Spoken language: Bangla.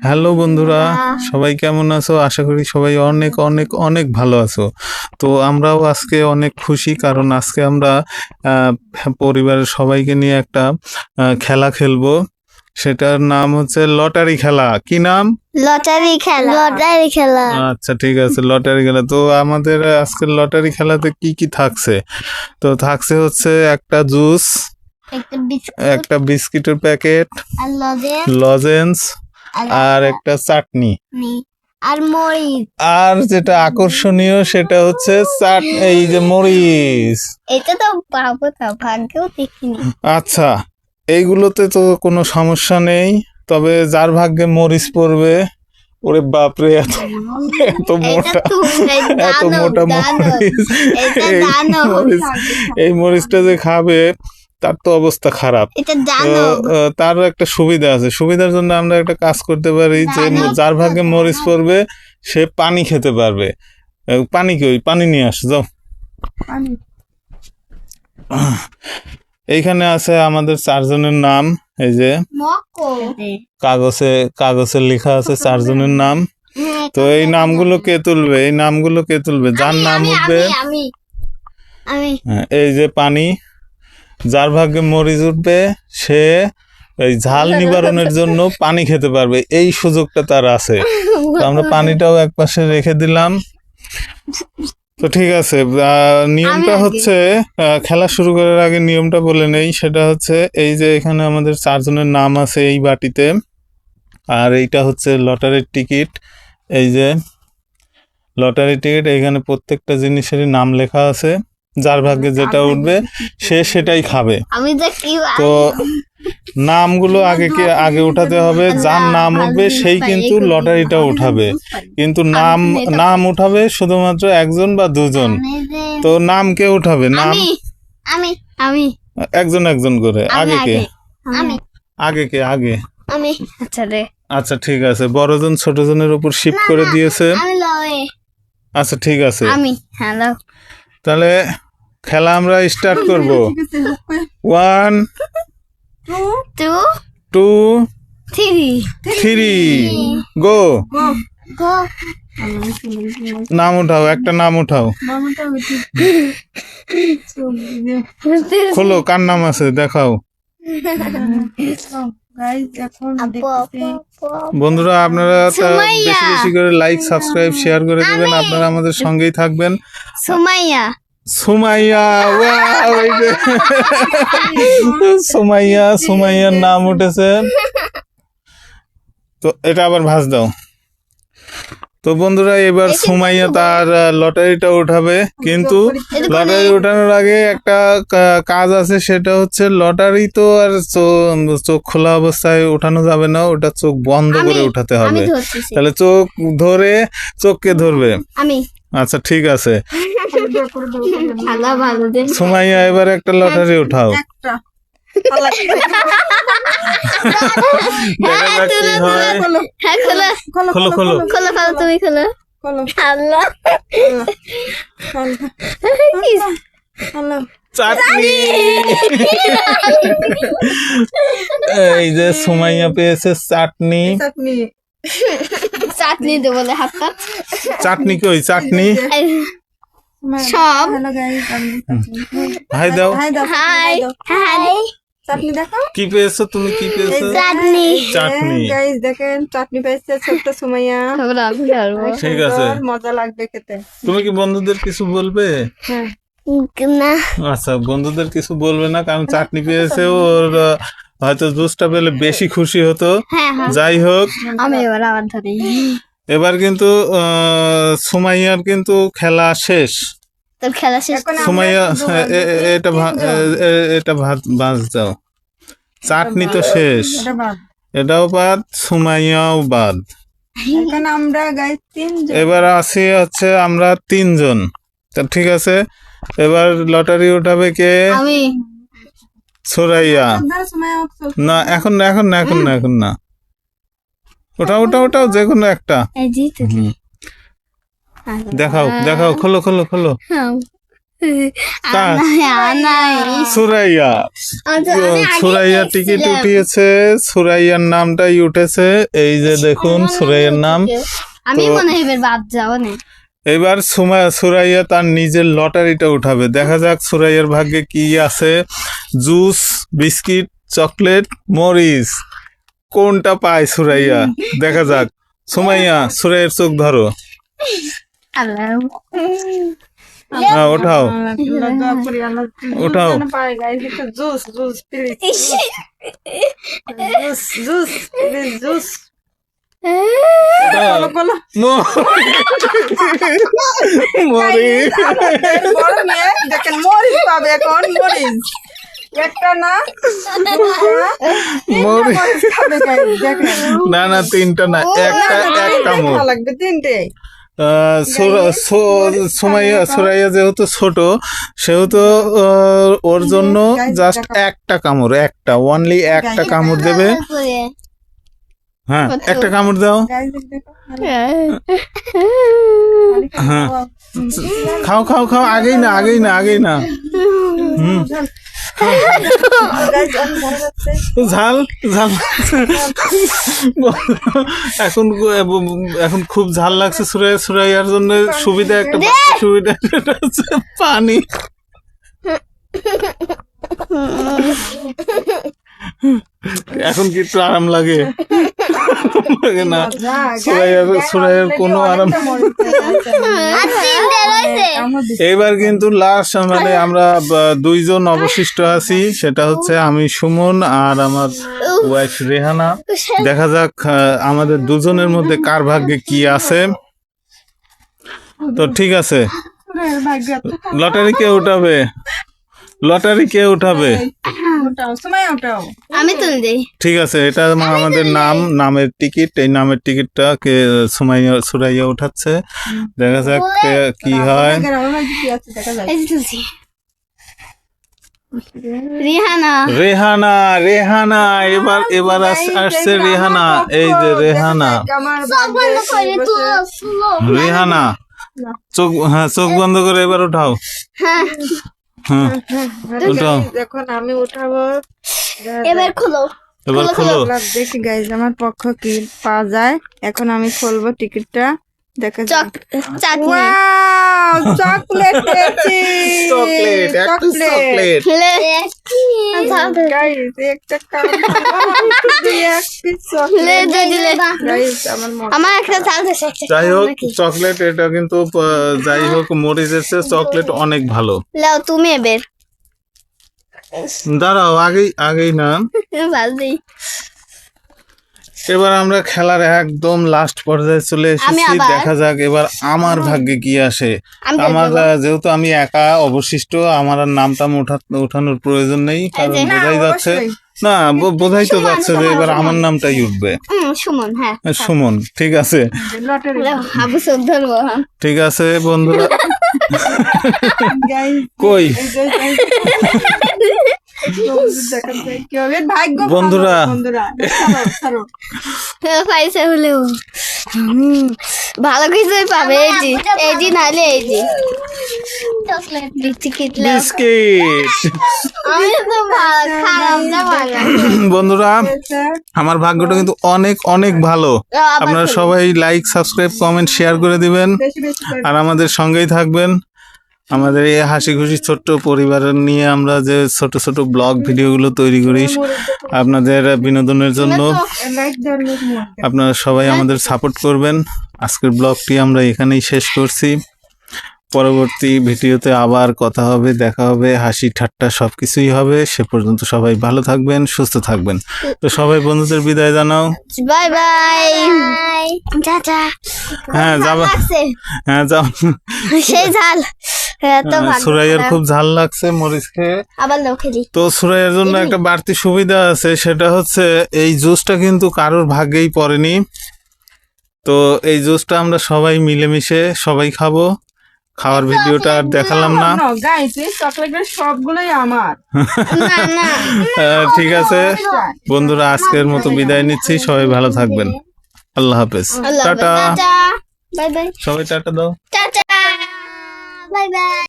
হ্যালো বন্ধুরা, সবাই কেমন আছো? আশা করি সবাই অনেক অনেক অনেক ভালো আছো। তো আমরাও আজকে অনেক খুশি, কারণ আজকে আমরা আহ, পরিবারের সবাইকে নিয়ে একটা খেলা খেলবো। সেটার নাম হচ্ছে লটারি খেলা। কি নাম? লটারি খেলা। লটারি খেলা। আচ্ছা, ঠিক আছে, লটারি খেলা। তো আমাদের আজকের লটারি খেলাতে কি কি থাকছে? তো থাকছে হচ্ছে একটা জুস, একটা বিস্কুট একটা বিস্কিটের প্যাকেট, আর লজেন্স লজেন্স, আর একটা চাটনি। আর মরিচ। আর যেটা আকর্ষণীয় সেটা হচ্ছে এই যে মরিচ। এটা তো পাবো, তো ভাগ্যেও দেখিনি। আচ্ছা, এইগুলোতে তো কোনো সমস্যা নেই, তবে যার ভাগ্যে মরিচ পড়বে, ওরে বাপরে, এত এত মোটা, এত মোটা মরিচ, এই এই মরিচটা যে খাবে তার তো অবস্থা খারাপ। তো তারও একটা সুবিধা আছে। সুবিধার জন্য আমরা একটা কাজ করতে পারি, যে যার ভাগ্যে মরিচ পড়বে সে পানি খেতে পারবে। পানি পানি নিয়ে আস, যাও। এইখানে আছে আমাদের চারজনের নাম। এই যে কাগজে লেখা আছে চারজনের নাম। তো এই নামগুলো কে তুলবে? এই নামগুলো কে তুলবে? যার নাম উঠবে, এই যে পানি, যার ভাগ্যে মরিচ উঠবে সে এই ঝাল নিবারণের জন্য পানি খেতে পারবে, এই সুযোগটা তার আছে। তো আমরা পানিটাও এক পাশে রেখে দিলাম। তো ঠিক আছে, নিয়মটা হচ্ছে, খেলা শুরু করার আগে নিয়মটা বলে নেই। সেটা হচ্ছে, এই যে এখানে আমাদের চারজনের নাম আছে এই বাটিতে, আর এইটা হচ্ছে লটারির টিকিট। এই যে লটারি টিকিট, এইখানে প্রত্যেকটা জিনিসেরই নাম লেখা আছে। যার ভাগ্যে যেটা উঠবে সে সেটাই খাবে। তো নামগুলো আগে উঠাতে হবে। যার নাম উঠবে সেই কিন্তু লটারিটা উঠাবে, কিন্তু নাম উঠাবে শুধুমাত্র একজন বা দুজন। তো নাম কে উঠাবে? নাম একজন একজন করে। আগে কে? আগে। আচ্ছা, ঠিক আছে, বড়জন ছোটজনের উপর শিফট করে দিয়েছে। আচ্ছা, ঠিক আছে, তাহলে খেলা আমরা স্টার্ট করব। 1 2 3 গো। নাম উঠাও, একটা নাম উঠাও। খোলো, কার নাম আছে দেখাও। বন্ধুরা, আপনারা বেশি বেশি করে লাইক, সাবস্ক্রাইব, শেয়ার করে দেবেন। আপনারা আমাদের সঙ্গেই থাকবেন। সুমাইয়া, সুমাইয়ার নাম উঠেছে। তো এটা আবার ভাঁজ দাও। তো বন্ধুরা, এবার সুমাইয়া তার লটারিটা উঠাবে, কিন্তু লটারি উঠানোর আগে একটা কাজ আছে। সেটা হচ্ছে, লটারি তো আর চোখ খোলা অবস্থায় উঠানো যাবে না, ওটা চোখ বন্ধ করে উঠাতে হবে। তাহলে চোখকে ধরবে। আচ্ছা, ঠিক আছে, সুমাইয়া এবার একটা লটারি উঠাও। তুমি খোলো। চাটনি। এই যে সুমাইয়া পেয়েছে চাটনি। চাটনি দেবো হাতটা। চাটনি কই? চাটনি সব হাই দাও। চাটনি দেখো, কি পেয়েছো তুমি? কি পেয়েছো? চাটনি। গাইস দেখেন, চাটনি পেয়েছে ছোট্ট সুমাইয়া। ঠিক আছে, মজা লাগবে খেতে। তুমি কি বন্ধুদের কিছু বলবে? না, আচ্ছা, বন্ধুদের কিছু বলবে না, কারণ চাটনি পেয়েছে। ওর হয়তো জুসটা পেলে বেশি খুশি হতো। যাই হোক, আমি এবার আবার ধরি। এবার কিন্তু সুমাইয়ার কিন্তু খেলা শেষ। তোর খেলা শেষ। সুমাইয়া, এটা ভাজ দাও। চাটনি তো শেষ, এটাও বাদ, সুমাইয়াও বাদ। আমরা গাইস 3 জন। এবার আছি হচ্ছে আমরা 3 জন। ঠিক আছে, এবার লটারি উঠাবে কে? সুরাইয়া। না, এখন না। ওটাও যে কোনো একটা দেখাও। খোলো। সুরাইয়া সুরাইয়া টিকিট উঠিয়েছে, সুরাইয়ার নামটাই উঠেছে। এই যে দেখুন সুরাইয়ার নাম। আমি তো- মনে হয় এবার বাদ যাবো না। এবার সুরাইয়া তার নিজের লটারিটা উঠাবে। দেখা যাক সুরাইয়ার ভাগ্যে কি আছে। জুস, বিস্কিট, চকলেট, মরিচ, কোনটা পায় সুরাইয়া? দেখা যাক। সুরাইয়ার চোখ ধরো। আল্লাহ হ্যাঁ, ওঠাও ওঠাও। Juice juice please, juice please, juice মরিচ। বড় মেয়ে দেখেন মরিচ পাবে এখন, মরিচ একটা না মরিচ মরিচ খাবে guys, দেখেন না না, তিনটা না, একটা এক কামড়। ভালো লাগবে তিনটে। সুরাইয়া যেহেতু ছোট, সেহেতু ওর জন্য জাস্ট একটা কামড়, একটা অনলি একটা কামড় দেবে। হ্যাঁ, একটা কামড় দাও। Guys, দেখো হ্যাঁ, খাও খাও খাও, আগেই না আগেই না আগেই না। হুম, guys, অনেক ভালো লাগছে। ঝাল ঝাল। এখন এখন খুব ঝাল লাগছে সুরাইয়ার জন্য। সুবিধা একটা সুবিধা সেটা হচ্ছে পানি। এখন কি একটু আরাম লাগে? লাগে না, যা, সুরাইয়ার কোনো আরাম। এইবার কিন্তু লাস্ট মানে আমরা দুইজন অবশিষ্ট আছি, সেটা হচ্ছে আমি সুমন আর আমার ওয়াইফ রেহানা। দেখা যাক আমাদের দুজনের মধ্যে কার ভাগ্যে কি আছে। তো ঠিক আছে, লটারি কে উঠাবে? লটারি কে উঠাবে? ওটাও সময় ওটাও আমি তুলে দিই। ঠিক আছে, এটা আমাদের নামের টিকিট। এই নামের টিকিটটা কে সুরাইয়া উঠাচ্ছে। দেখা যাক কি হয়। আমার ভাগ্যে কি আছে দেখা যায়। এই যে তুলছি। রিহানা। রেহানা রেহানা এবার এবার আসছে রেহানা। এই যে রেহানা, আমার সব বন্ধ করে রেহানা চোখ, হ্যাঁ চোখ বন্ধ করে এবার উঠাও। হ্যাঁ, হ্যাঁ উঠাও, এখন আমি উঠাবো। এবার খোলো। এবার খোলো। দেখি গাইজ আমার পক্ষ কি পাওয়া যায়। এখন আমি খুলবো টিকিটটা, দেখা যাক। চাটনি। ওয়াও, চকলেট পেয়েছি। চকলেট, একটা চকলেট। গাইজ একটা কাম দিয়ে এক পিস চকলেট গাইজ আমার মন। আমার একটা চাল আছে। যাই হোক চকলেট, এটা কিন্তু যাই হোক মরিচের চেয়ে চকলেট অনেক ভালো। লাও তুমি এবার। দাঁড়াও, আগেই আগেই না। ভালো। এবার আমরা খেলার একদম লাস্ট পর্যায়ে চলে আমি এসেছি। আবার- দেখা যাক এবার আমার ভাগ্যে কি আসে। আমি আমার যেহেতু আমি একা অবশিষ্ট, আমার আর নামটাম উঠানোর প্রয়োজন নেই, কারণ না, বোঝাই যাচ্ছে না, বোঝাই তো যাচ্ছে যে এবার আমার নামটাই উঠবে। সুমন। হ্যাঁ, সুমন, ঠিক আছে লটারি লাও, আবু সব ধরবো। ঠিক আছে বন্ধুরা। গাইজ কই ভাগ্য বন্ধুরা। বন্ধুরা ছাড়ো, ছাড়ো। পয়সা হলেও ভালো কিছুই পাবে। এই জি নাহলে এই জি টিকিট। বিস্কিট। আমি তো খারাপ না, ভালো। বন্ধুরা, আমার ভাগ্যটা কিন্তু অনেক অনেক ভালো। আপনারা সবাই লাইক, সাবস্ক্রাইব, কমেন্ট, শেয়ার করে দিবেন বেশি বেশি করে আর আমাদের সঙ্গেই থাকবেন। আমাদের এই হাসি খুশি ছোট্ট পরিবার নিয়ে আমরা যে ছোট ছোট ব্লগ ভিডিওগুলো তৈরি করি আপনাদের বিনোদনের জন্য, লাইক দেওয়ার আপনারা সবাই আমাদের সাপোর্ট করবেন। আজকের ব্লগটি আমরা এখানেই শেষ করছি। পরবর্তী ভিডিওতে আবার কথা হবে, দেখা হবে, হাসি ঠাট্টা সবকিছুই হবে। সে পর্যন্ত সবাই ভালো থাকবেন, সুস্থ থাকবেন। তো সবাই বন্ধুদের বিদায় জানাও। Bye bye. চাচা। হ্যাঁ যাবা, হ্যাঁ যাও। সেই ঝাল তো ভালো। সুরাইয়ার খুব ঝাল লাগছে মরিচ খেয়ে। আবার লোক খেলি। তো সুরাইয়ার জন্য একটা বাড়তি সুবিধা আছে, সেটা হচ্ছে এই জুসটা কিন্তু কারোর ভাগ্যেই পড়েনি। তো এই জুসটা আমরা সবাই মিলেমিশে সবাই খাবো। খাওয়ার ভিডিওটা আর দেখালাম না। গাইস এই চকলেটের সবগুলোই আমার। না না, ঠিক আছে বন্ধুরা, আজকের মতো বিদায় নিচ্ছি। সবাই ভালো থাকবেন। আল্লাহ হাফেজ, আল্লাহ হাফেজ। টাটা। টাটা। Bye bye. সবাই টাটা দাও। টাটা। Bye bye.